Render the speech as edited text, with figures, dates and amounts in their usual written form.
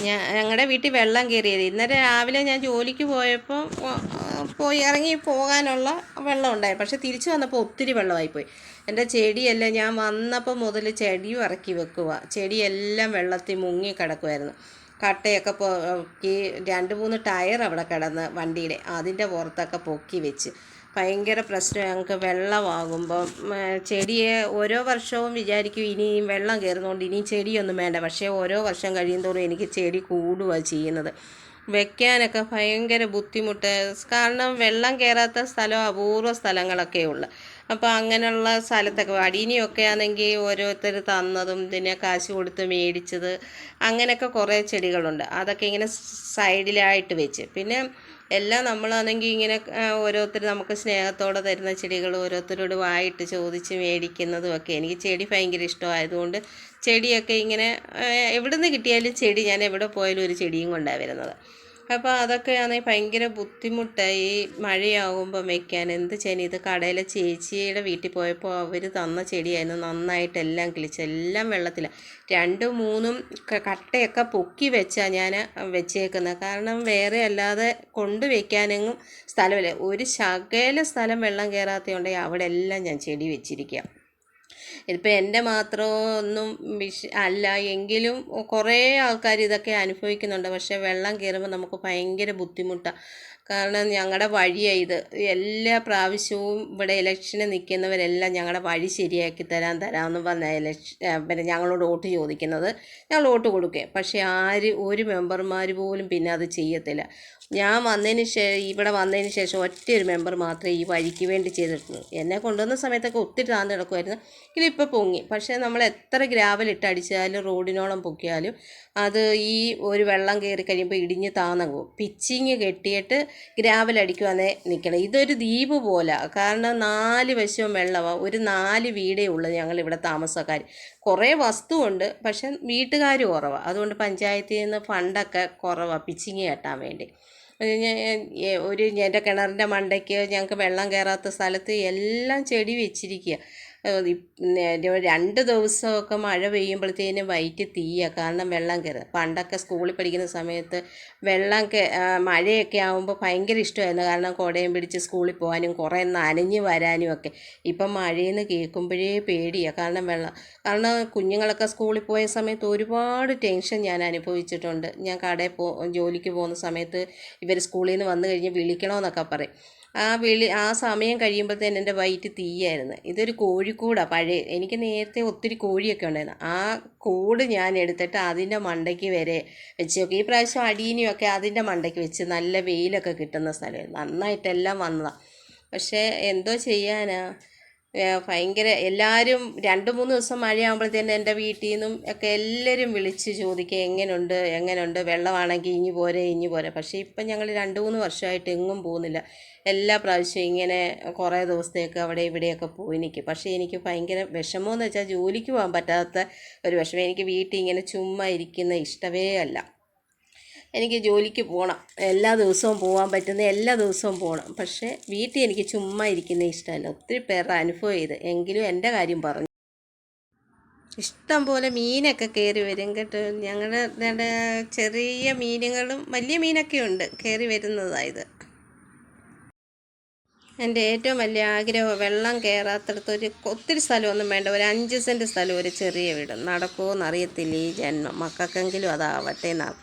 ഞങ്ങളുടെ വീട്ടിൽ വെള്ളം കയറിയത് ഇന്നലെ രാവിലെ ഞാൻ ജോലിക്ക് പോയപ്പോൾ ഇറങ്ങി പോകാനുള്ള വെള്ളം ഉണ്ടായി. പക്ഷേ തിരിച്ചു വന്നപ്പോൾ ഒത്തിരി വെള്ളമായിപ്പോയി. എൻ്റെ ചെടിയെല്ലാം ഞാൻ വന്നപ്പോൾ മുതൽ ചെടിയും ഇറക്കി വെക്കുക. ചെടിയെല്ലാം വെള്ളത്തിൽ മുങ്ങി കിടക്കുമായിരുന്നു. കട്ടയൊക്കെ പൊക്കി 2-3 ടയർ അവിടെ കിടന്ന് വണ്ടിയുടെ അതിൻ്റെ പുറത്തൊക്കെ പൊക്കി വെച്ച് ഭയങ്കര പ്രശ്നം. ഞങ്ങൾക്ക് വെള്ളമാകുമ്പം ചെടിയെ ഓരോ വർഷവും വിചാരിക്കും ഇനിയും വെള്ളം കയറുന്നതുകൊണ്ട് ഇനിയും ചെടിയൊന്നും വേണ്ട. പക്ഷേ ഓരോ വർഷം കഴിയുന്തോറും എനിക്ക് ചെടി കൂടുകയാണ് ചെയ്യുന്നത്. വെക്കാനൊക്കെ ഭയങ്കര ബുദ്ധിമുട്ട്. കാരണം വെള്ളം കയറാത്ത സ്ഥലം അപൂർവ സ്ഥലങ്ങളൊക്കെ ഉള്ളു. അപ്പോൾ അങ്ങനെയുള്ള സ്ഥലത്തൊക്കെ അടീനിയൊക്കെ ആണെങ്കിൽ ഓരോരുത്തർ തന്നതും പിന്നെ കാശ് കൊടുത്ത് മേടിച്ചത് അങ്ങനെയൊക്കെ കുറേ ചെടികളുണ്ട്. അതൊക്കെ ഇങ്ങനെ സൈഡിലായിട്ട് വെച്ച് പിന്നെ എല്ലാം നമ്മളാണെങ്കിൽ ഇങ്ങനെ ഓരോരുത്തർ നമുക്ക് സ്നേഹത്തോടെ തരുന്ന ചെടികൾ ഓരോരുത്തരോട് വായിട്ട് ചോദിച്ച് മേടിക്കുന്നതും ഒക്കെ എനിക്ക് ചെടി ഭയങ്കര ഇഷ്ടമായതുകൊണ്ട് ചെടിയൊക്കെ ഇങ്ങനെ എവിടെ നിന്ന് കിട്ടിയാലും ചെടി ഞാൻ എവിടെ പോയാലും ഒരു ചെടിയും കൊണ്ടാണ് വരുന്നത്. അപ്പോൾ അതൊക്കെയാണെങ്കിൽ ഭയങ്കര ബുദ്ധിമുട്ടായി. മഴയാകുമ്പോൾ വയ്ക്കാൻ എന്ത് ചെയ്യാൻ. ഇത് കടയിലെ ചേച്ചിയുടെ വീട്ടിൽ പോയപ്പോൾ അവർ തന്ന ചെടിയായിരുന്നു. നന്നായിട്ടെല്ലാം കിളിച്ച് എല്ലാം വെള്ളത്തിലാണ്. 2-3 കട്ടയൊക്കെ പൊക്കി വെച്ചാണ് ഞാൻ വെച്ചേക്കുന്നത്. കാരണം വേറെ അല്ലാതെ കൊണ്ട് വയ്ക്കാനെങ്ങും സ്ഥലമില്ല. ഒരു ശകല സ്ഥലം വെള്ളം കയറാത്തതുകൊണ്ടെങ്കിൽ അവിടെ എല്ലാം ഞാൻ ചെടി വെച്ചിരിക്കുക. ഇതിപ്പോൾ എൻ്റെ മാത്രമൊന്നും അല്ല എങ്കിലും കുറേ ആൾക്കാർ ഇതൊക്കെ അനുഭവിക്കുന്നുണ്ട്. പക്ഷേ വെള്ളം കയറുമ്പോൾ നമുക്ക് ഭയങ്കര ബുദ്ധിമുട്ടാണ്. കാരണം ഞങ്ങളുടെ വഴിയാണ് ഇത്. എല്ലാ പ്രാവശ്യവും ഇവിടെ ഇലക്ഷന് നിൽക്കുന്നവരെല്ലാം ഞങ്ങളുടെ വഴി ശരിയാക്കി തരാമെന്ന് പറഞ്ഞാൽ പിന്നെ ഞങ്ങളോട് വോട്ട് ചോദിക്കുന്നത്. ഞങ്ങൾ വോട്ട് കൊടുക്കുക. പക്ഷേ ഒരു മെമ്പർമാർ പോലും പിന്നെ അത് ചെയ്യത്തില്ല. ഞാൻ ഇവിടെ വന്നതിന് ശേഷം ഒറ്റയൊരു മെമ്പർ മാത്രമേ ഈ വഴിക്ക് വേണ്ടി ചെയ്തിട്ടുള്ളൂ. എന്നെ കൊണ്ടുവന്ന സമയത്തൊക്കെ ഒത്തിരി താഴ്ന്നു കിടക്കുമായിരുന്നു. ഇതിപ്പോൾ പൊങ്ങി. പക്ഷേ നമ്മൾ എത്ര ഗ്രാവലിട്ട് അടിച്ചാലും റോഡിനോളം പൊക്കിയാലും അത് ഈ ഒരു വെള്ളം കയറി കഴിയുമ്പോൾ ഇടിഞ്ഞ് താന്നങ്ങും. പിച്ചിങ് കെട്ടിയിട്ട് ഗ്രാവലടിക്കുവാന്നേ നിൽക്കണം. ഇതൊരു ദ്വീപ് പോലെ. കാരണം 4 വശവും വെള്ളമാണ്. ഒരു 4 വീടേ ഉള്ളൂ ഞങ്ങളിവിടെ താമസക്കാർ. കുറേ വസ്തുവുണ്ട്, പക്ഷെ വീട്ടുകാർ കുറവാണ്. അതുകൊണ്ട് പഞ്ചായത്തിൽ നിന്ന് ഫണ്ടൊക്കെ കുറവാണ് പിച്ചിങ് കെട്ടാൻ വേണ്ടി. എൻ്റെ കിണറിൻ്റെ മണ്ടയ്ക്ക് ഞങ്ങൾക്ക് വെള്ളം കയറാത്ത സ്ഥലത്ത് എല്ലാം ചെടി വെച്ചിരിക്കുക. 2 ദിവസമൊക്കെ മഴ പെയ്യുമ്പോഴത്തേനും വയറ്റ് തീയാണ്. കാരണം വെള്ളം കയറുക. പണ്ടൊക്കെ സ്കൂളിൽ പഠിക്കുന്ന സമയത്ത് മഴയൊക്കെ ആകുമ്പോൾ ഭയങ്കര ഇഷ്ടമായിരുന്നു. കാരണം കുടയും പിടിച്ച് സ്കൂളിൽ പോകാനും കുറേ നനഞ്ഞ് വരാനും ഒക്കെ. ഇപ്പം മഴയെന്ന് കേൾക്കുമ്പോഴേ പേടിയാണ്. കാരണം കുഞ്ഞുങ്ങളൊക്കെ സ്കൂളിൽ പോയ സമയത്ത് ഒരുപാട് ടെൻഷൻ ഞാൻ അനുഭവിച്ചിട്ടുണ്ട്. ഞാൻ ജോലിക്ക് പോകുന്ന സമയത്ത് ഇവർ സ്കൂളിൽ നിന്ന് വന്നു കഴിഞ്ഞ് വിളിക്കണമെന്നൊക്കെ പറയും. ആ സമയം കഴിയുമ്പോഴത്തേന് എൻ്റെ വയറ്റ് തീയായിരുന്നു. ഇതൊരു കോഴിക്കൂടാണ് പഴയ. എനിക്ക് നേരത്തെ ഒത്തിരി കോഴിയൊക്കെ ഉണ്ടായിരുന്നു. ആ കൂട് ഞാൻ എടുത്തിട്ട് അതിൻ്റെ മണ്ടയ്ക്ക് വരെ വെച്ച് നോക്കി. ഈ പ്രാവശ്യം അടീനിയൊക്കെ അതിൻ്റെ മണ്ടയ്ക്ക് വെച്ച് നല്ല വെയിലൊക്കെ കിട്ടുന്ന സ്ഥലമായിരുന്നു. നന്നായിട്ടെല്ലാം വന്നതാണ്. പക്ഷേ എന്തോ ചെയ്യാനാ, ഭയങ്കര എല്ലാവരും 2-3 ദിവസം മഴയാകുമ്പോഴത്തേന് എൻ്റെ വീട്ടിൽ നിന്നും ഒക്കെ എല്ലാവരും വിളിച്ച് ചോദിക്കുക എങ്ങനെയുണ്ട് വെള്ളമാണെങ്കിൽ ഇഞ്ഞു പോരെ. പക്ഷേ ഇപ്പം ഞങ്ങൾ 2-3 വർഷമായിട്ട് എങ്ങും പോകുന്നില്ല. എല്ലാ പ്രാവശ്യവും ഇങ്ങനെ കുറേ ദിവസത്തേക്ക് അവിടെ ഇവിടെയൊക്കെ പോയി നിൽക്കും. പക്ഷേ എനിക്ക് ഭയങ്കര വിഷമമെന്ന് വെച്ചാൽ ജോലിക്ക് പോകാൻ പറ്റാത്ത ഒരു വിഷമം. എനിക്ക് വീട്ടിൽ ഇങ്ങനെ ചുമ്മാ ഇരിക്കുന്ന ഇഷ്ടമേ അല്ല. എനിക്ക് ജോലിക്ക് പോകണം. എല്ലാ ദിവസവും പോകാൻ പറ്റുന്ന എല്ലാ ദിവസവും പോകണം. പക്ഷേ വീട്ടിൽ എനിക്ക് ചുമ്മാ ഇരിക്കുന്ന ഇഷ്ടമല്ല. ഒത്തിരി പേരുടെ അനുഭവം ചെയ്ത് എങ്കിലും എൻ്റെ കാര്യം പറഞ്ഞു. ഇഷ്ടം പോലെ മീനൊക്കെ കയറി വരും കേട്ടോ. ഞങ്ങളുടെ ചെറിയ മീനുകളും വലിയ മീനൊക്കെ ഉണ്ട് കയറി വരുന്നതായത്. എൻ്റെ ഏറ്റവും വലിയ ആഗ്രഹം വെള്ളം കയറാത്തടത്ത് ഒത്തിരി സ്ഥലമൊന്നും വേണ്ട, ഒരു 5 സെൻറ്റ് സ്ഥലം, ഒരു ചെറിയ വീട്. നടക്കുമോ എന്നറിയത്തില്ല ഈ ജന്മം. മക്കൾക്കെങ്കിലും അതാവട്ടെ എന്നാണ്.